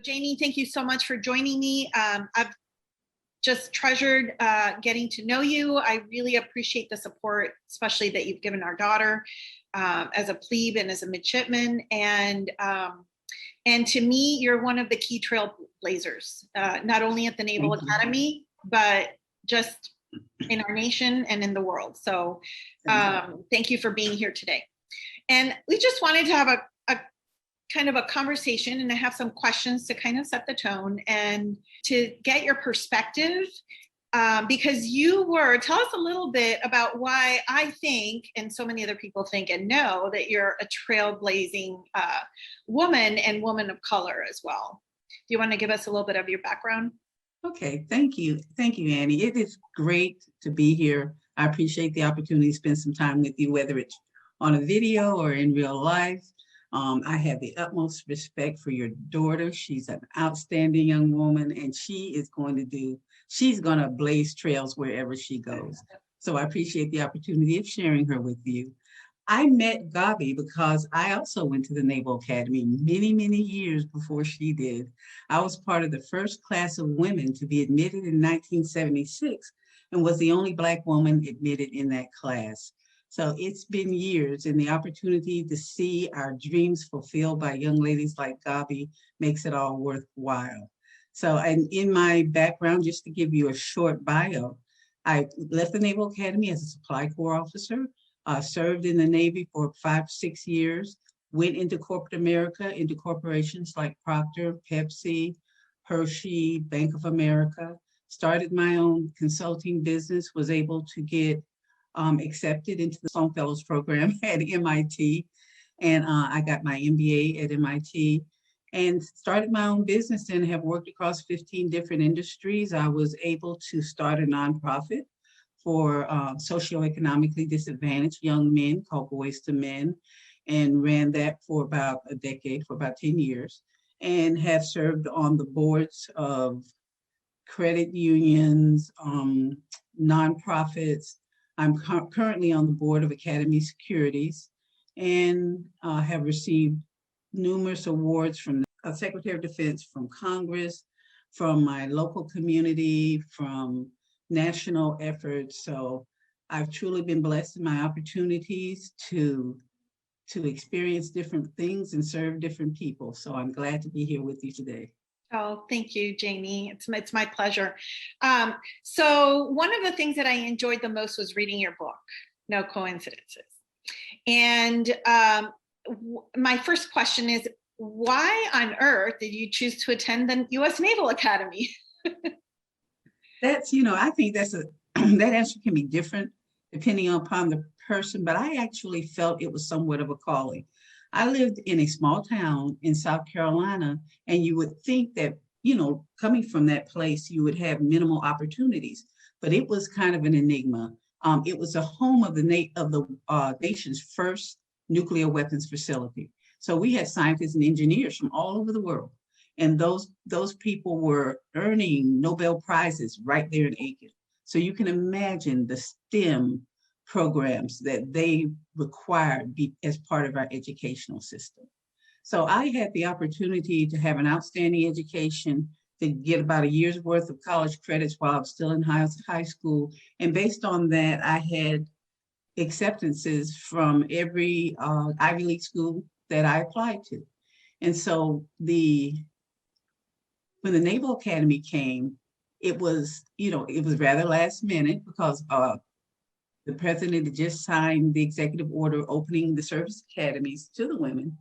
Janie, thank you so much for joining me. I've just treasured getting to know you. I really appreciate the support, especially that you've given our daughter as a plebe and as a midshipman. And to me, you're one of the key trailblazers, not only at the Naval Academy, but just in our nation and in the world. So thank you for being here today. And we just wanted to have a kind of a conversation, and I have some questions to kind of set the tone and to get your perspective, because tell us a little bit about why I think, and so many other people think and know, that you're a trailblazing woman and woman of color as well. Do you want to give us a little bit of your background? Okay, thank you. Thank you, Annie. It is great to be here. I appreciate the opportunity to spend some time with you, whether it's on a video or in real life. I have the utmost respect for your daughter. She's an outstanding young woman, and she's going to blaze trails wherever she goes. So I appreciate the opportunity of sharing her with you. I met Gabi because I also went to the Naval Academy many, many years before she did. I was part of the first class of women to be admitted in 1976 and was the only Black woman admitted in that class. So it's been years, and the opportunity to see our dreams fulfilled by young ladies like Gabi makes it all worthwhile. So, and in my background, just to give you a short bio, I left the Naval Academy as a supply corps officer, served in the Navy for 5 to 6 years, went into corporate America, into corporations like Procter, Pepsi, Hershey, Bank of America, started my own consulting business, was able to get accepted into the Sloan Fellows program at MIT. And I got my MBA at MIT and started my own business and have worked across 15 different industries. I was able to start a nonprofit for socioeconomically disadvantaged young men called Boys to Men, and ran that for about a decade, for about 10 years, and have served on the boards of credit unions, nonprofits. I'm currently on the board of Academy Securities, and have received numerous awards from the Secretary of Defense, from Congress, from my local community, from national efforts. So I've truly been blessed in my opportunities to experience different things and serve different people. So I'm glad to be here with you today. Oh, thank you, Janie. It's my pleasure. So one of the things that I enjoyed the most was reading your book, No Coincidences. And my first question is, why on earth did you choose to attend the US Naval Academy? That's, I think that answer can be different depending upon the person, but I actually felt it was somewhat of a calling. I lived in a small town in South Carolina, and you would think that, coming from that place, you would have minimal opportunities, but it was kind of an enigma. It was the home of the nation's first nuclear weapons facility. So we had scientists and engineers from all over the world, and those people were earning Nobel Prizes right there in Aiken. So you can imagine the STEM programs that they required as part of our educational system. So I had the opportunity to have an outstanding education, to get about a year's worth of college credits while I was still in high school. And based on that, I had acceptances from every Ivy League school that I applied to. And so when the Naval Academy came, it was rather last minute, because the president had just signed the executive order opening the service academies to the women.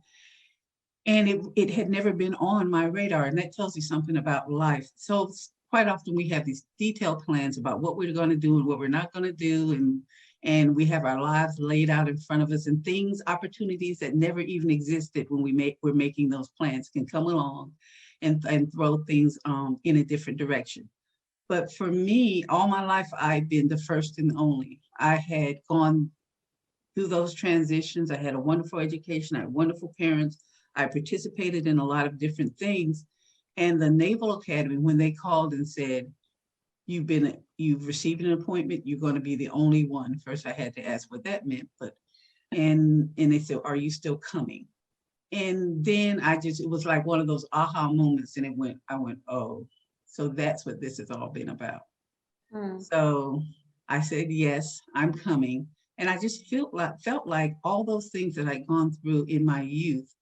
And it had never been on my radar. And that tells you something about life. So quite often we have these detailed plans about what we're going to do and what we're not going to do. And we have our lives laid out in front of us, and opportunities that never even existed when we're making those plans can come along and throw things in a different direction. But for me, all my life, I've been the first and only. I had gone through those transitions. I had a wonderful education. I had wonderful parents. I participated in a lot of different things. And the Naval Academy, when they called and said, you've been you've received an appointment, you're going to be the only one. First, I had to ask what that meant, but and they said, "Are you still coming?" And then it was like one of those aha moments, and I went, "Oh, so that's what this has all been about." Mm. So I said, "Yes, I'm coming." And I just felt like all those things that I'd gone through in my youth,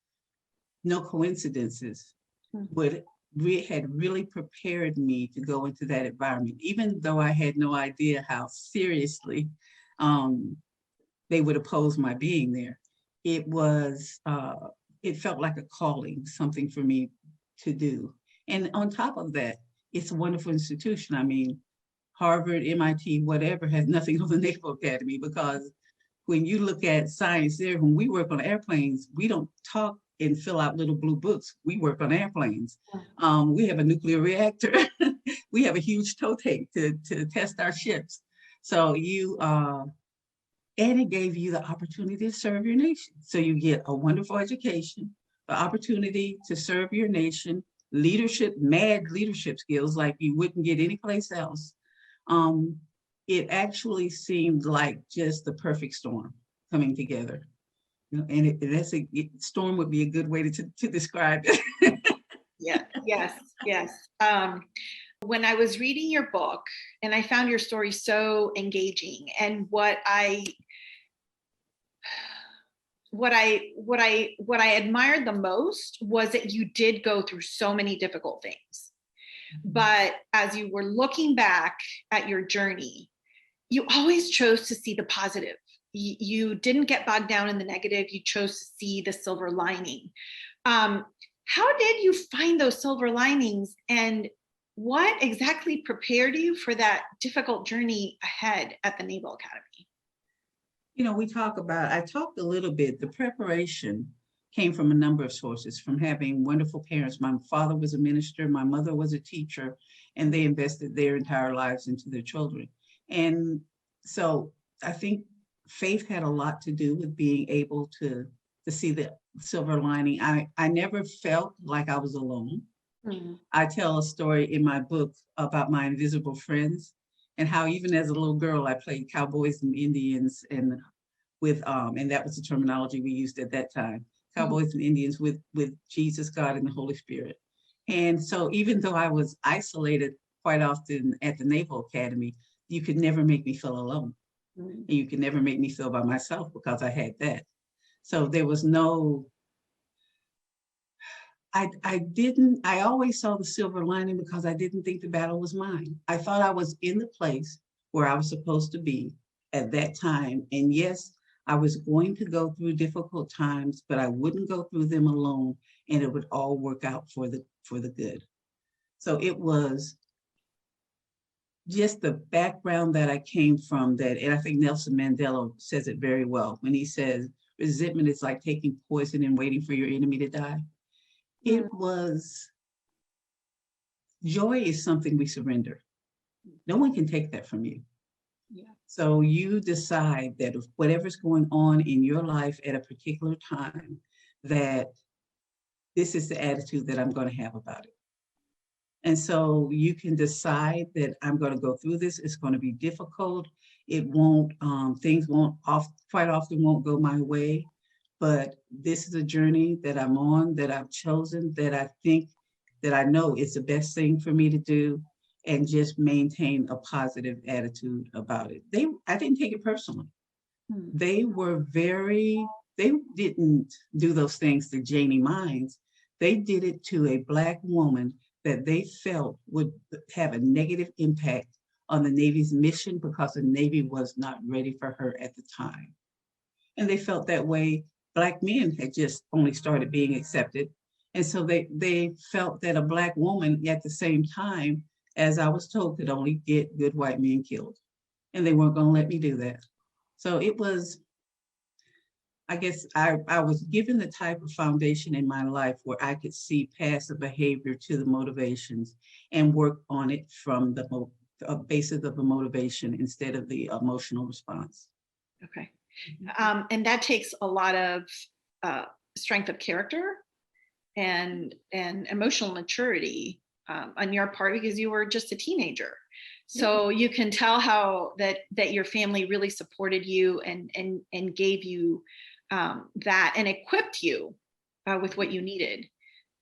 no coincidences, Mm. had really prepared me to go into that environment, even though I had no idea how seriously um, they would oppose my being there. It was, it felt like a calling, something for me to do. And on top of that, it's a wonderful institution. I mean, Harvard, MIT, whatever, has nothing on the Naval Academy, because when you look at science there, when we work on airplanes, we don't talk and fill out little blue books. We work on airplanes. We have a nuclear reactor. We have a huge toe tape to test our ships. So and it gave you the opportunity to serve your nation. So you get a wonderful education, the opportunity to serve your nation, mad leadership skills like you wouldn't get anyplace else. Um, it actually seemed like just the perfect storm coming together. And storm would be a good way to describe it. Yeah, yes, yes. When I was reading your book, and I found your story so engaging, and what I admired the most was that you did go through so many difficult things. But as you were looking back at your journey, you always chose to see the positive. You didn't get bogged down in the negative. You chose to see the silver lining. How did you find those silver linings, and what exactly prepared you for that difficult journey ahead at the Naval Academy? I talked a little bit, the preparation came from a number of sources, from having wonderful parents. My father was a minister, my mother was a teacher, and they invested their entire lives into their children. And so I think faith had a lot to do with being able to see the silver lining. I never felt like I was alone. Mm-hmm. I tell a story in my book about my invisible friends, and how even as a little girl, I played cowboys and Indians, and that was the terminology we used at that time, cowboys mm-hmm. and Indians with Jesus, God, and the Holy Spirit. And so even though I was isolated quite often at the Naval Academy, you could never make me feel alone. Mm-hmm. And you could never make me feel by myself, because I had that. So there was no, I always saw the silver lining, because I didn't think the battle was mine. I thought I was in the place where I was supposed to be at that time. And yes, I was going to go through difficult times, but I wouldn't go through them alone, and it would all work out for the good. So it was just the background that I came from, and I think Nelson Mandela says it very well when he says, resentment is like taking poison and waiting for your enemy to die. It was, joy is something we surrender. No one can take that from you. Yeah. So you decide that if whatever's going on in your life at a particular time, that this is the attitude that I'm going to have about it. And so you can decide that I'm going to go through this. It's going to be difficult. It won't, things quite often won't go my way. But this is a journey that I'm on, that I've chosen, that I think, that I know it's the best thing for me to do, and just maintain a positive attitude about it. I didn't take it personally. They didn't do those things to Janie Mines. They did it to a Black woman that they felt would have a negative impact on the Navy's mission, because the Navy was not ready for her at the time. And they felt that way. Black men had just only started being accepted. And so they felt that a Black woman at the same time, as I was told, could only get good white men killed. And they weren't going to let me do that. So it was, I guess I was given the type of foundation in my life where I could see past the behavior to the motivations, and work on it from the basis of the motivation instead of the emotional response. Okay. And that takes a lot of strength of character and emotional maturity on your part, because you were just a teenager. So you can tell how that your family really supported you and gave you that and equipped you with what you needed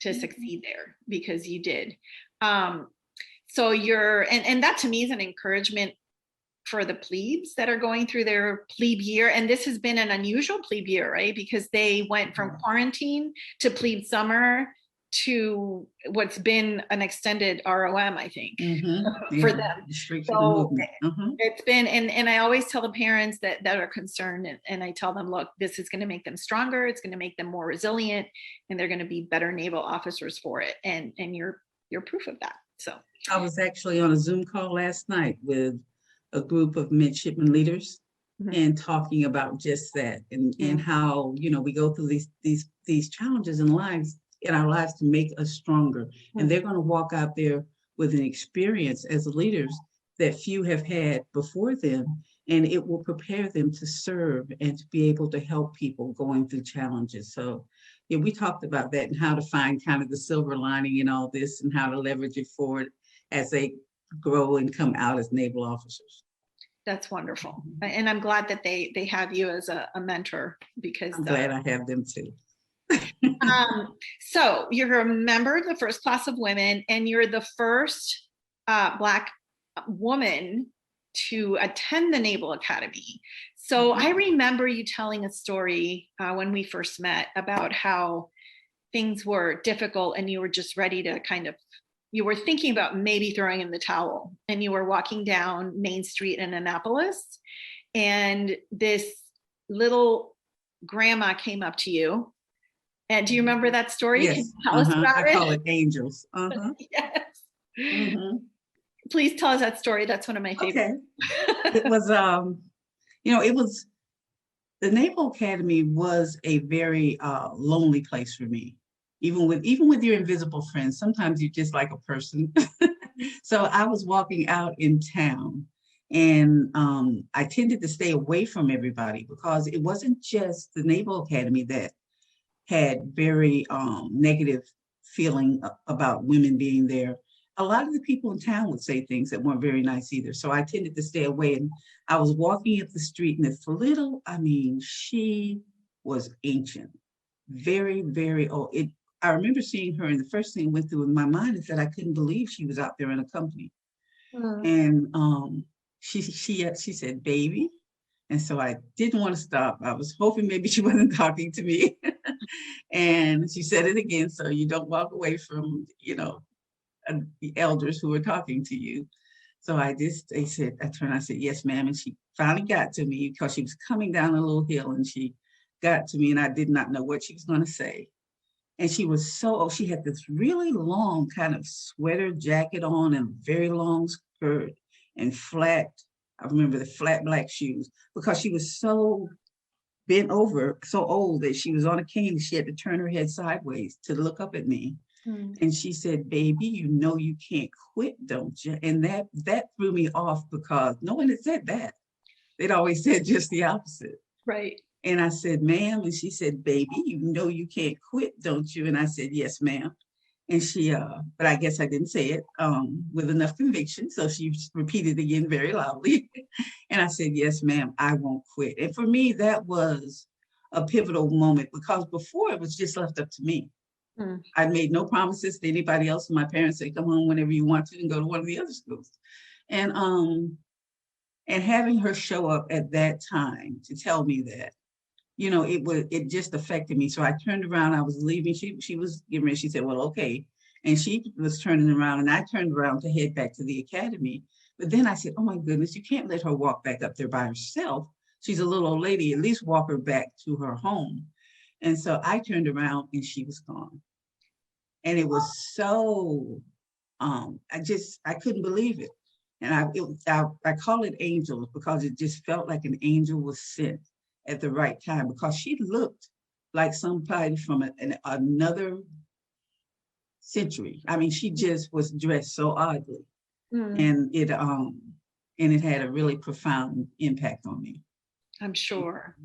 to succeed there, because you did. So and that to me is an encouragement for the plebes that are going through their plebe year. And this has been an unusual plebe year, right? Because they went from quarantine to plebe summer to what's been an extended ROM, I think, for them. So it's been, and I always tell the parents that are concerned, and I tell them, look, this is going to make them stronger. It's going to make them more resilient, and they're going to be better naval officers for it. And you're proof of that. So I was actually on a Zoom call last night with a group of midshipmen leaders and talking about just that, and how, we go through these challenges in our lives to make us stronger. And they're going to walk out there with an experience as leaders that few have had before them, and it will prepare them to serve and to be able to help people going through challenges. So yeah, we talked about that and how to find kind of the silver lining in all this and how to leverage it forward as they grow and come out as naval officers. That's wonderful. And I'm glad that they have you as a mentor, because I'm glad I have them too. So you're a member of the first class of women, and you're the first Black woman to attend the Naval Academy. So I remember you telling a story when we first met about how things were difficult and you were just ready to you were thinking about maybe throwing in the towel, and you were walking down Main Street in Annapolis, and this little grandma came up to you. And do you remember that story? Yes. Can you tell us about I call it angels. Yes. Please tell us that story. That's one of my favorites. Okay. It was, it was, the Naval Academy was a very lonely place for me. Even with your invisible friends, sometimes you're just like a person. So I was walking out in town, and I tended to stay away from everybody, because it wasn't just the Naval Academy that had very negative feeling about women being there. A lot of the people in town would say things that weren't very nice either. So I tended to stay away. And I was walking up the street, and this she was ancient, very, very old. I remember seeing her, and the first thing that went through in my mind is that I couldn't believe she was out there in a company. And she said, "Baby." And so I didn't want to stop. I was hoping maybe she wasn't talking to me. And she said it again. So you don't walk away from, the elders who are talking to you. So I turned, I said, "Yes, ma'am." And she finally got to me, because she was coming down a little hill, and she got to me, and I did not know what she was going to say. And she was so old. She had this really long kind of sweater jacket on, and very long skirt, and I remember the flat black shoes, because she was so bent over, so old, that she was on a cane, and she had to turn her head sideways to look up at me. And she said, "Baby, you can't quit, don't you?" And that threw me off, because no one had said that. They'd always said just the opposite. Right. And I said, "Ma'am," and she said, "Baby, you can't quit, don't you?" And I said, "Yes, ma'am." And she, but I guess I didn't say it with enough conviction. So she repeated again very loudly. And I said, "Yes, ma'am, I won't quit." And for me, that was a pivotal moment, because before it was just left up to me. I made no promises to anybody else. And my parents said, "Come home whenever you want to and go to one of the other schools." And having her show up at that time to tell me that, it just affected me. So I turned around, I was leaving. She was getting ready. She said, "Well, okay." And she was turning around, and I turned around to head back to the academy. But then I said, "Oh my goodness, you can't let her walk back up there by herself. She's a little old lady, at least walk her back to her home." And so I turned around, and she was gone. And it was so, I couldn't believe it. And I call it angels, because it just felt like an angel was sent at the right time, because she looked like somebody from another century. She just was dressed so oddly. And it had a really profound impact on me. I'm sure.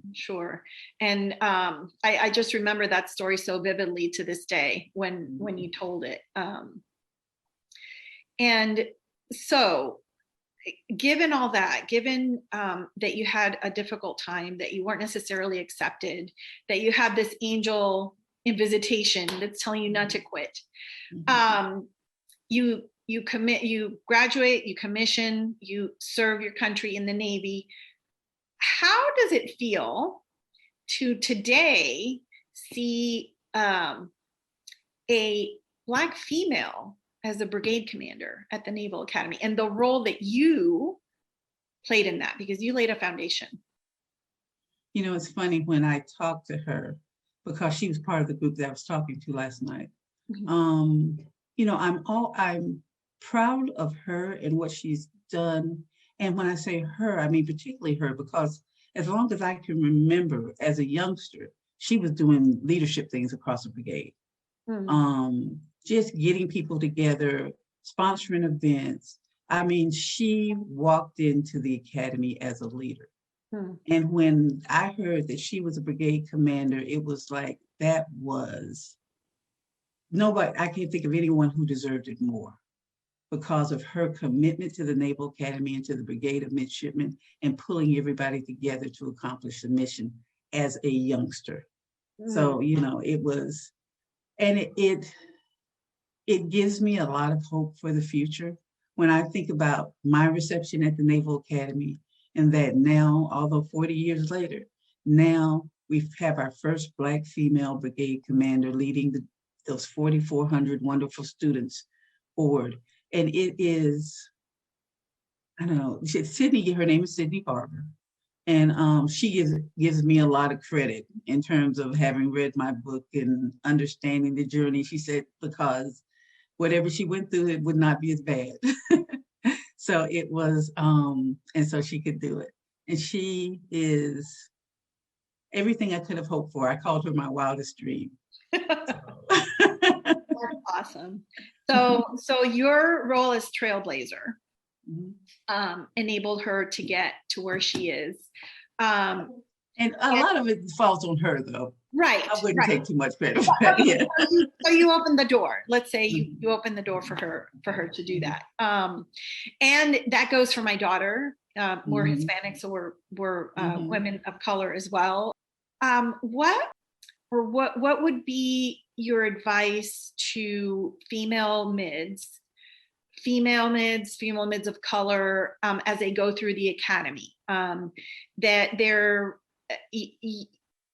And I just remember that story so vividly to this day when you told it. And so given all that, given that you had a difficult time, that you weren't necessarily accepted, that you had this angel in visitation that's telling you not to quit, you commit, you graduate, you commission, you serve your country in the Navy. How does it feel to today see a Black female as a brigade commander at the Naval Academy, and the role that you played in that, because you laid a foundation? You know, it's funny when I talked to her, because she was part of the group that I was talking to last night. You know, I'm proud of her and what she's done. And when I say her, I mean particularly her, because as long as I can remember as a youngster, she was doing leadership things across the brigade. Just getting people together, sponsoring events. I mean, she walked into the academy as a leader. And when I heard that she was a brigade commander, it was like, that was nobody, I can't think of anyone who deserved it more, because of her commitment to the Naval Academy and to the Brigade of Midshipmen, and pulling everybody together to accomplish the mission as a youngster. So, you know, it was, and it gives me a lot of hope for the future when I think about my reception at the Naval Academy, and that now, although 40 years later, now we have our first Black female brigade commander leading those 4,400 wonderful students forward. And it is, I don't know, Sydney, her name is Sydney Barber. And she gives me a lot of credit in terms of having read my book and understanding the journey. She said, because whatever she went through, it would not be as bad. So it was, and so she could do it. And she is everything I could have hoped for. I called her my wildest dream. That's awesome. So your role as Trailblazer enabled her to get to where she is. And a lot of it falls on her, though. Right. I wouldn't take too much credit for that. Yeah. So you opened the door. Let's say you opened the door for her to do that. And that goes for my daughter. We're Hispanic, so we're women of color as well. What would be your advice to female mids of color as they go through the academy? That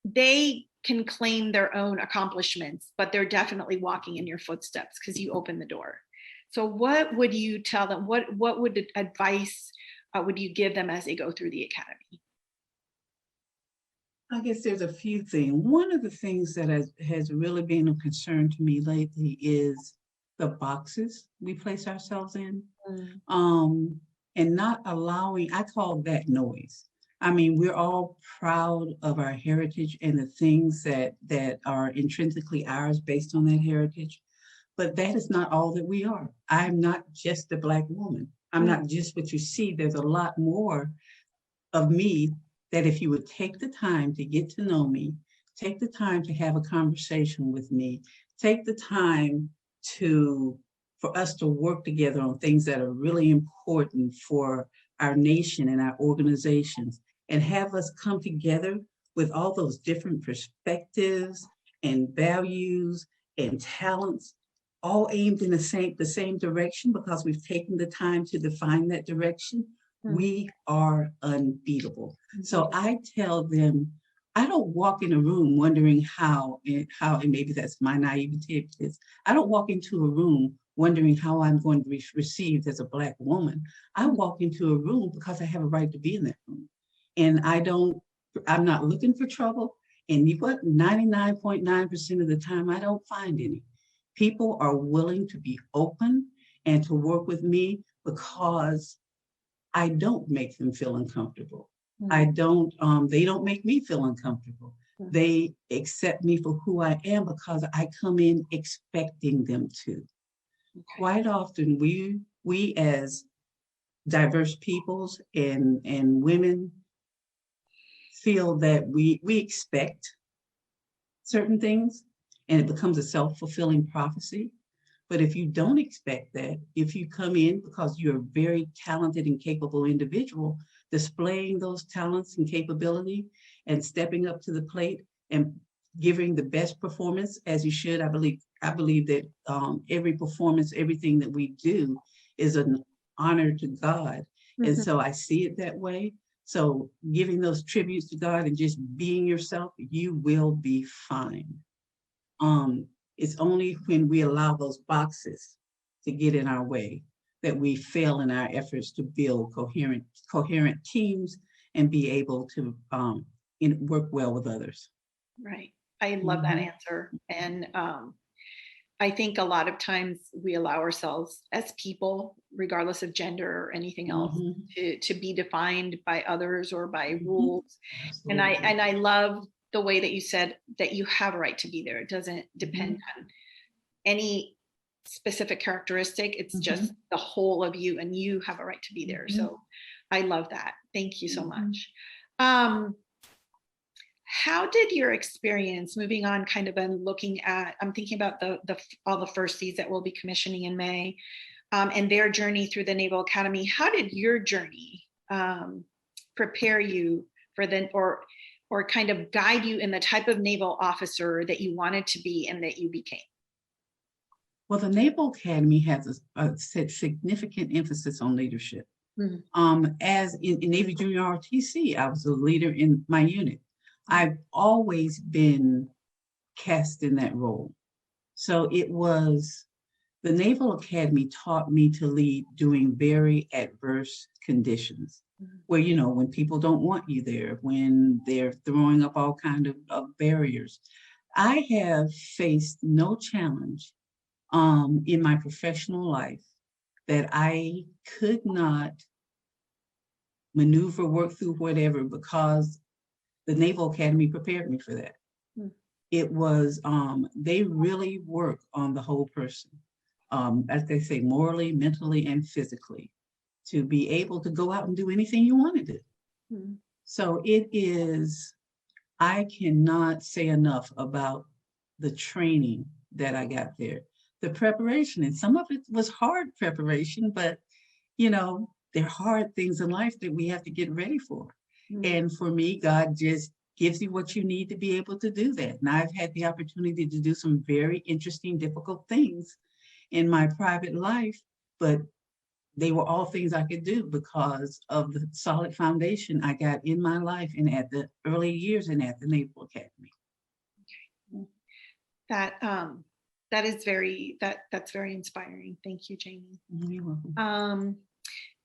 they can claim their own accomplishments, but they're definitely walking in your footsteps because you open the door. So what would you tell them? What would advice would you give them as they go through the academy? I guess there's a few things. One of the things that has really been a concern to me lately is the boxes we place ourselves in, and not allowing, I call that noise. I mean, we're all proud of our heritage and the things that are intrinsically ours based on that heritage, but that is not all that we are. I'm not just a Black woman. I'm not just what you see. There's a lot more of me that if you would take the time to get to know me, take the time to have a conversation with me, take the time for us to work together on things that are really important for our nation and our organizations, and have us come together with all those different perspectives and values and talents, all aimed in the same direction, because we've taken the time to define that direction. We are unbeatable. So I tell them, I don't walk in a room wondering how, and maybe that's my naivety, I don't walk into a room wondering how I'm going to be received as a Black woman. I walk into a room because I have a right to be in that room. And I'm not looking for trouble. And 99.9% of the time, I don't find any. People are willing to be open and to work with me because I don't make them feel uncomfortable. They don't make me feel uncomfortable. They accept me for who I am because I come in expecting them to. Quite often, we as diverse peoples and women feel that we expect certain things, and it becomes a self-fulfilling prophecy. But if you don't expect that, if you come in because you're a very talented and capable individual, displaying those talents and capability and stepping up to the plate and giving the best performance as you should, I believe that every performance, everything that we do is an honor to God. And Mhm. so I see it that way. So giving those tributes to God and just being yourself, you will be fine. Um, it's only when we allow those boxes to get in our way that we fail in our efforts to build coherent teams and be able to work well with others. Right. I love that Mhm. answer. And I think a lot of times we allow ourselves as people, regardless of gender or anything else, Mhm. to be defined by others or by Mhm. rules. And I Absolutely. love the way that you said that you have a right to be there. It doesn't depend Mhm. on any specific characteristic. It's just Mhm. the whole of you, and you have a right to be there. Mhm. So I love that. Thank you so Mhm. much. Um, how did your experience moving on kind of been looking at, I'm thinking about the all the firsties that will be commissioning in May, and their journey through the Naval Academy. How did your journey prepare you for the, or kind of guide you in the type of naval officer that you wanted to be and that you became? Well, the Naval Academy has a significant emphasis on leadership. Mhm. As in Navy Junior ROTC, I was a leader in my unit. I've always been cast in that role. So it was the Naval Academy taught me to lead during very adverse conditions Mhm. where, when people don't want you there, when they're throwing up all kind of barriers. I have faced no challenge in my professional life that I could not maneuver, work through whatever, because the Naval Academy prepared me for that. Mhm. It was, they really work on the whole person, as they say, morally, mentally, and physically, to be able to go out and do anything you want to do. Mhm. So it is, I cannot say enough about the training that I got there, the preparation, and some of it was hard preparation, but there are hard things in life that we have to get ready for. Mhm. And for me, God just gives you what you need to be able to do that. And I've had the opportunity to do some very interesting, difficult things in my private life, but they were all things I could do because of the solid foundation I got in my life and at the early years and at the Naval Academy. That that is very that's very inspiring. Thank you, Janie. You're welcome. Um,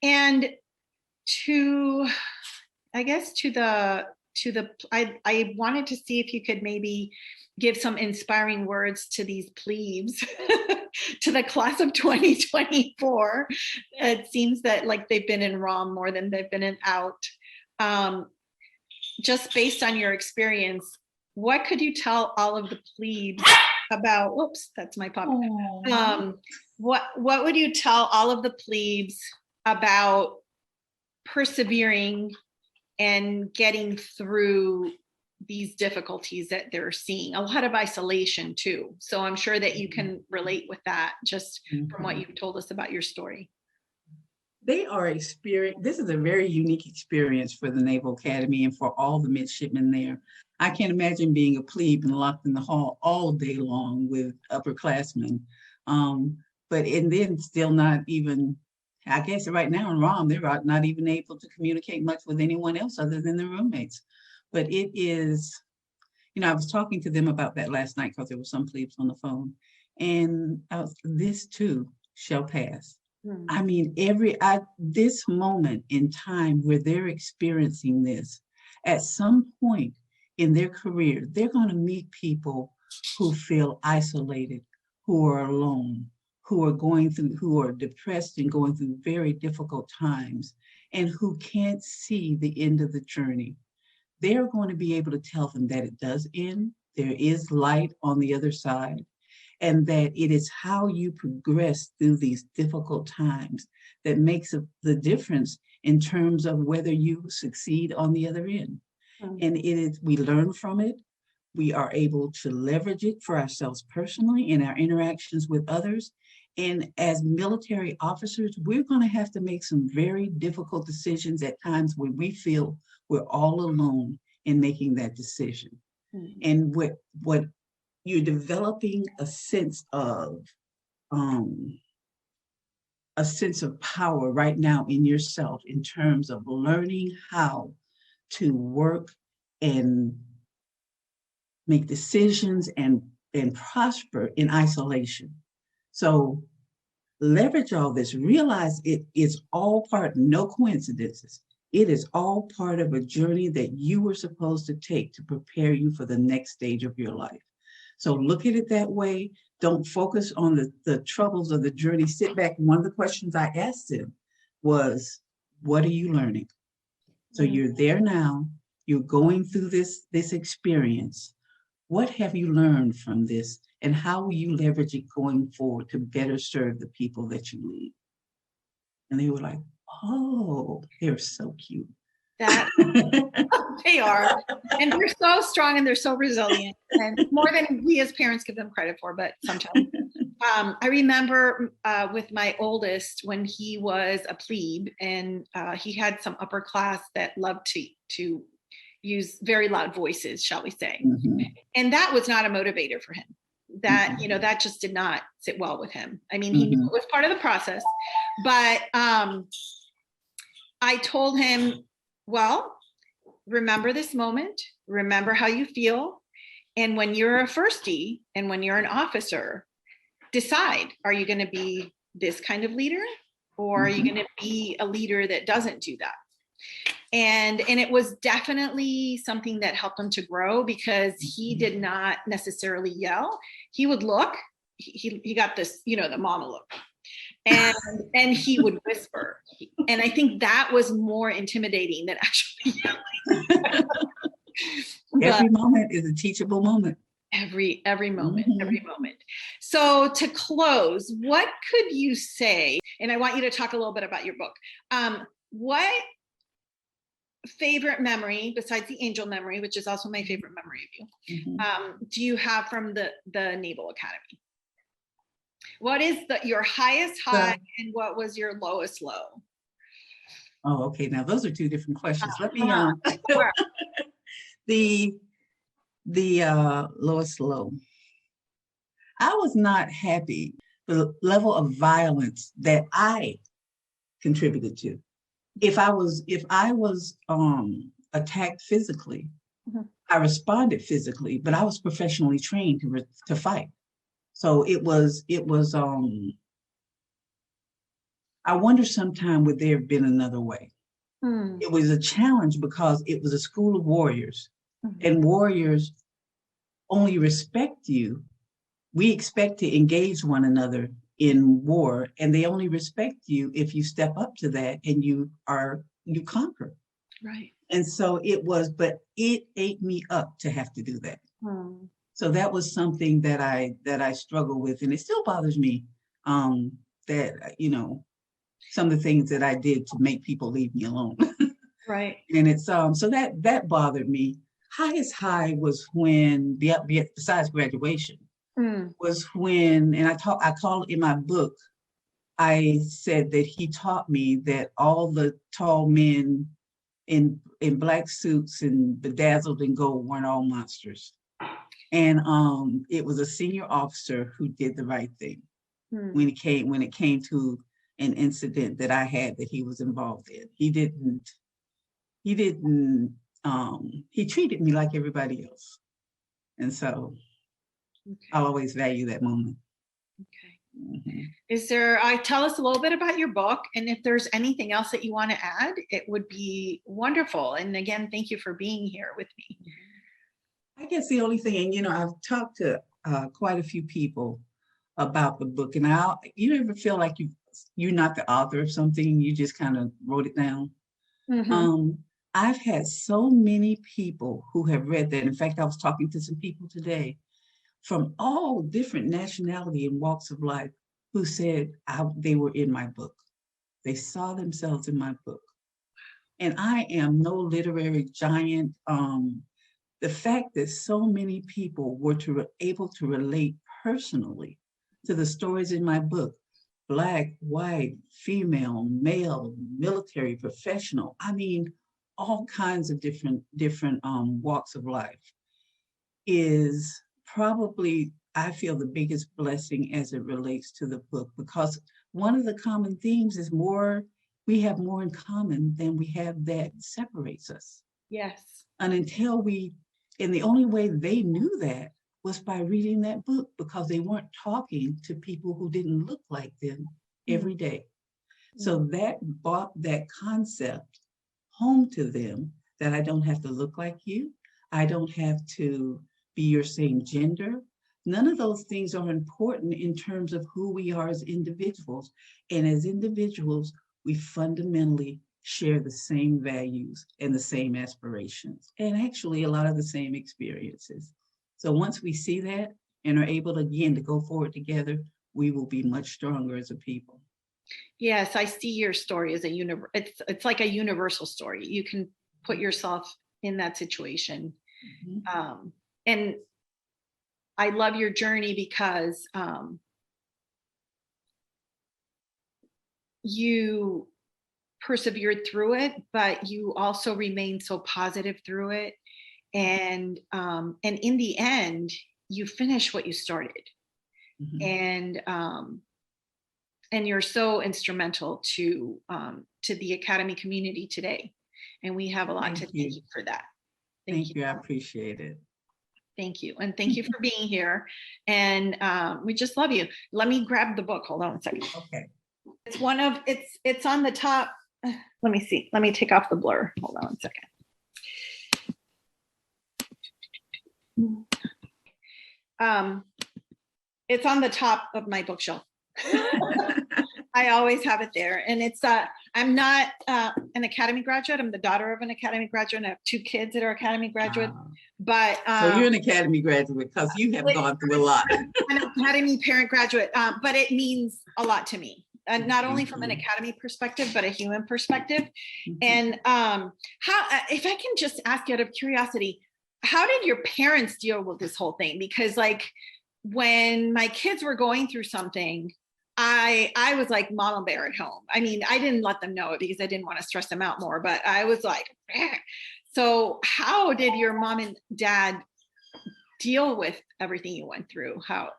and to, I guess, I wanted to see if you could maybe give some inspiring words to these plebes, to the class of 2024. It seems that like they've been in ROM more than they've been in out. Um, just based on your experience, what could you tell all of the plebes about? Whoops, that's my pup. Aw. Um, what would you tell all of the plebes about persevering and getting through these difficulties that they're seeing? A lot of isolation too. So I'm sure that you can relate with that just from what Mhm. you've told us about your story. They are experience. This is a very unique experience for the Naval Academy and for all the midshipmen there. I can't imagine being a plebe and locked in the hall all day long with upperclassmen. And then still not even, I guess right now in ROM, they're not even able to communicate much with anyone else other than their roommates. But it is, I was talking to them about that last night because there were some plebes on the phone. And this too shall pass. Hmm. I mean, this moment in time where they're experiencing this, at some point in their career, they're going to meet people who feel isolated, who are alone, who are depressed and going through very difficult times, and who can't see the end of the journey. They're going to be able to tell them that it does end. There is light on the other side, and that it is how you progress through these difficult times that makes the difference in terms of whether you succeed on the other end. Hmm. And we learn from it. We are able to leverage it for ourselves personally in our interactions with others. And as military officers, we're going to have to make some very difficult decisions at times when we feel we're all alone in making that decision. Mhm. And what you're developing um, a sense of power right now in yourself in terms of learning how to work and make decisions and prosper in isolation. So leverage all this, realize it is all part, no coincidences. It is all part of a journey that you were supposed to take to prepare you for the next stage of your life. So look at it that way. Don't focus on the troubles of the journey. Sit back. One of the questions I asked him was, what are you learning? So you're there now. You're going through this experience. What have you learned from this? And how will you leverage it going forward to better serve the people that you lead? And they were like, oh, they're so cute. That they are, and they're so strong and they're so resilient, and more than we as parents give them credit for, but sometimes. I remember with my oldest when he was a plebe, and he had some upper class that loved to use very loud voices, shall we say. Mhm. And that was not a motivator for him. That, that just did not sit well with him. I mean, he knew it was part of the process, but I told him, well, remember this moment, remember how you feel. And when you're a firstie and when you're an officer, decide, are you going to be this kind of leader, or are you going to be a leader that doesn't do that? And it was definitely something that helped him to grow, because he did not necessarily yell. He would look, he got this, the mama look, and he would whisper. And I think that was more intimidating than actually yelling. Every moment is a teachable moment. Every moment, every moment. So to close, what could you say? And I want you to talk a little bit about your book. What favorite memory, besides the angel memory, which is also my favorite memory of you, do you have from the Naval Academy? What is your highest high, and what was your lowest low? Oh, okay. Now those are two different questions. Let me the lowest low. I was not happy with the level of violence that I contributed to. If I was attacked physically, I responded physically, but I was professionally trained to fight. So it was I wonder sometime would there have been another way. It was a challenge because it was a school of warriors, and warriors only respect you. We expect to engage one another in war, and they only respect you if you step up to that and you conquer. Right. And so but it ate me up to have to do that. So that was something that I struggle with, and it still bothers me, that some of the things that I did to make people leave me alone. Right. And it's so that bothered me. Highest high was when besides graduation, was when, and I call it in my book, I said that he taught me that all the tall men in black suits and bedazzled in gold weren't all monsters. And it was a senior officer who did the right thing when it came to an incident that I had that he was involved in. He treated me like everybody else. And so I'll always value that moment. Okay. Tell us a little bit about your book, and if there's anything else that you want to add, it would be wonderful. And again, thank you for being here with me. I guess the only thing, and I've talked to quite a few people about the book, and you ever feel like you're not the author of something, you just kind of wrote it down. I've had so many people who have read that. In fact, I was talking to some people today from all different nationality and walks of life who said they were in my book. They saw themselves in my book. And I am no literary giant. The fact that so many people were able to relate personally to the stories in my book Black, white, female, male, military, professional. I mean, all kinds of different walks of life is probably, I feel, the biggest blessing as it relates to the book, because one of the common themes is we have more in common than we have that separates us. Yes. And and the only way they knew that was by reading that book, because they weren't talking to people who didn't look like them every day. So that brought that concept home to them, that I don't have to look like you. I don't have to be your same gender. None of those things are important in terms of who we are as individuals. And as individuals, we fundamentally share the same values and the same aspirations, and actually a lot of the same experiences. So once we see that and are able again to go forward together, we will be much stronger as a people. Yes, I see your story as it's like a universal story. You can put yourself in that situation. And I love your journey because you persevered through it, but you also remained so positive through it. And in the end, you finished what you started. And you're so instrumental to the Academy community today. And we have a lot to thank you for that. Thank you. I appreciate it. Thank you. And thank you for being here. And we just love you. Let me grab the book. Hold on a second. Okay. It's on the top. Let me see. Let me take off the blur. Hold on a second. It's on the top of my bookshelf. I always have it there. And it's I'm not an Academy graduate. I'm the daughter of an Academy graduate, and I have 2 kids that are Academy graduates. But so you're an Academy graduate because you have gone through a lot. I'm an Academy parent graduate, but it means a lot to me. Not only from an Academy perspective, but a human perspective. And how, if I can just ask you out of curiosity, how did your parents deal with this whole thing? Because like when my kids were going through something, I was like mama bear at home. I mean, I didn't let them know it because I didn't want to stress them out more, but I was like, eh. So how did your mom and dad deal with everything you went through? How?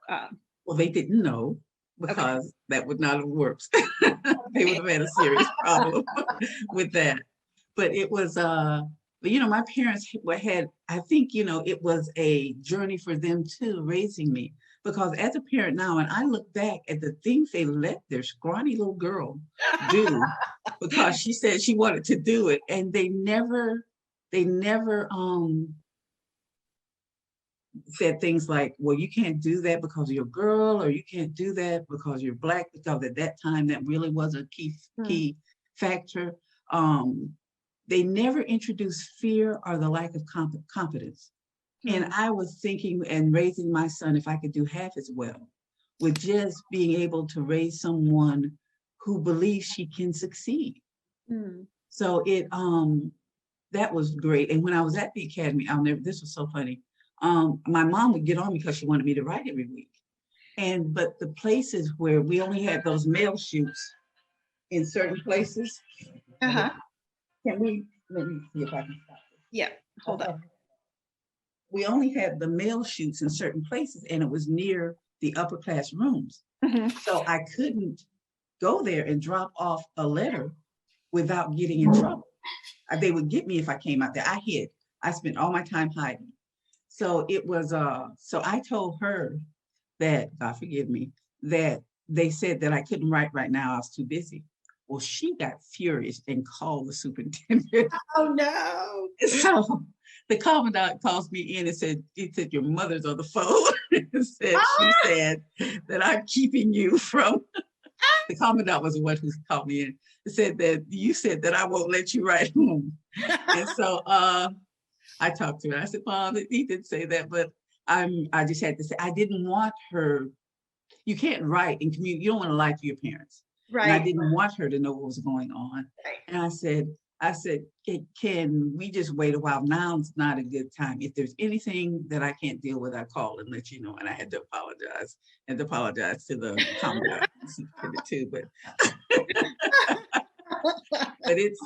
Well, they didn't know, because that would not have worked. They would have had a serious problem with that. But it was, my parents had, I think, it was a journey for them too, raising me. Because as a parent now, and I look back at the things they let their scrawny little girl do, because she said she wanted to do it, and they never said things like, well, you can't do that because you're a girl, or you can't do that because you're Black, because at that time that really was a key factor. They never introduced fear or the lack of competence. And I was thinking and raising my son, if I could do half as well, with just being able to raise someone who believes she can succeed. So that was great. And when I was at the Academy, this was so funny. My mom would get on me because she wanted me to write every week. But the places where we only had those mail shoots in certain places. Let me see if I can stop this. Yeah, hold on. We only had the mail shoots in certain places, and it was near the upper class rooms. So I couldn't go there and drop off a letter without getting in trouble. They would get me if I came out there. I hid. I spent all my time hiding. So it was, so I told her that, God forgive me, that they said that I couldn't write right now. I was too busy. Well, she got furious and called the superintendent. Oh, no. So the commandant calls me in and said, your mother's on the phone. She said that I'm keeping you from, the commandant was the one who called me in. Said that you said that I won't let you write home. And so I talked to her. I said, Mom, he didn't say that, but I just had to say, I didn't want her, you can't write and communicate. You don't want to lie to your parents. Right. And I didn't want her to know what was going on. Right. And I said, I said, can we just wait a while? Now's not a good time. If there's anything that I can't deal with, I call and let you know. And I had to apologize to the commandant too. But it's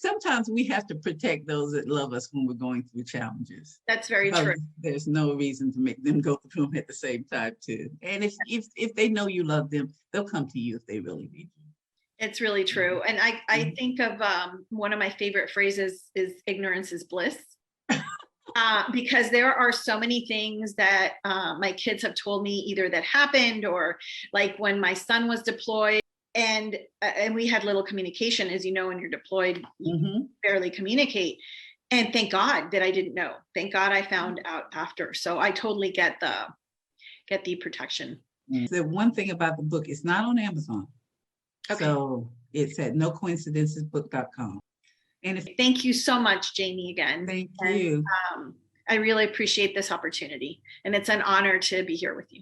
sometimes we have to protect those that love us when we're going through challenges. That's very true. There's no reason to make them go through them at the same time too. And if they know you love them, they'll come to you if they really need you. It's really true. And I think of one of my favorite phrases is ignorance is bliss. Because there are so many things that my kids have told me either that happened or like when my son was deployed and we had little communication. As you know, when you're deployed, you barely communicate. And thank God that I didn't know. Thank God I found out after. So I totally get the protection. The one thing about the book, it's not on Amazon. Okay. So it's at nocoincidencesbook.com. And thank you so much, Janie, again. Thank you. I really appreciate this opportunity. And it's an honor to be here with you.